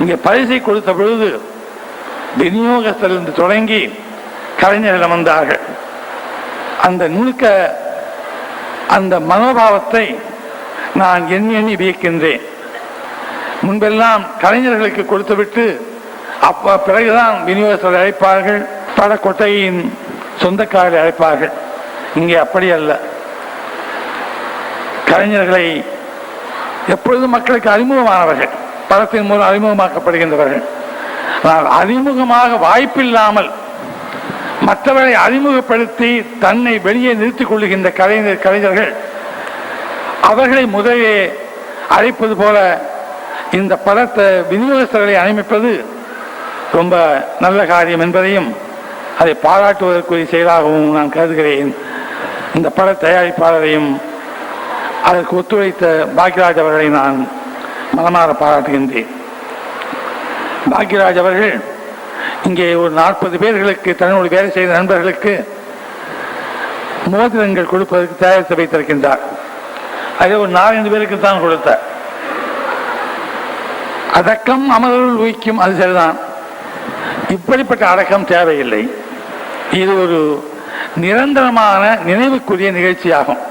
இங்கே பரிசை கொடுத்த பொழுது விநியோகத்திலிருந்து தொடங்கி கலைஞரிடம் வந்தார்கள். அந்த நுணுக்க அந்த மனோபாவத்தை நான் எண்ணி எண்ணி வியக்கின்றேன். முன்பெல்லாம் கலைஞர்களுக்கு கொடுத்துவிட்டு பிறகுதான் விநியோகத்தை அழைப்பார்கள், பட கொட்டையின் சொந்தக்காரரை அழைப்பார்கள். இங்கே அப்படி அல்ல. கலைஞர்களை எப்பொழுதும் மக்களுக்கு அறிமுகமானவர்கள், படத்தின் மூலம் அறிமுகமாக்கப்படுகின்றவர்கள். ஆனால் அறிமுகமாக வாய்ப்பில்லாமல் மற்றவரை அறிமுகப்படுத்தி தன்னை வெளியே நிறுத்திக் கொள்ளுகின்ற கலைஞர்கள் அவர்களை முதலே அழைப்பது போல இந்த படத்தை விநியோகஸ்தர்களை அனுமதிப்பது ரொம்ப நல்ல காரியம் என்பதையும் அதை பாராட்டுவதற்குரிய செயலாகவும் நான் கருதுகிறேன். இந்த பட தயாரிப்பாளரையும் அதற்கு ஒத்துழைத்த பாக்யராஜ் அவர்களை நான் மனமாற பாராட்டுகின்றேன். பாக்யராஜ் அவர்கள் இங்கே ஒரு 40 பேர்களுக்கு தன்னுடைய வேலை செய்த நண்பர்களுக்கு மோதிரங்கள் கொடுப்பதற்கு தயாரித்து வைத்திருக்கின்றார். அதை ஒரு 4-5 பேருக்கு தான் கொடுத்தார். அடக்கம் அமரருள் உயிக்கும், அது சரிதான். இப்படிப்பட்ட அடக்கம் தேவையில்லை. இது ஒரு நிரந்தரமான நினைவுக்குரிய நிகழ்ச்சியாகும்.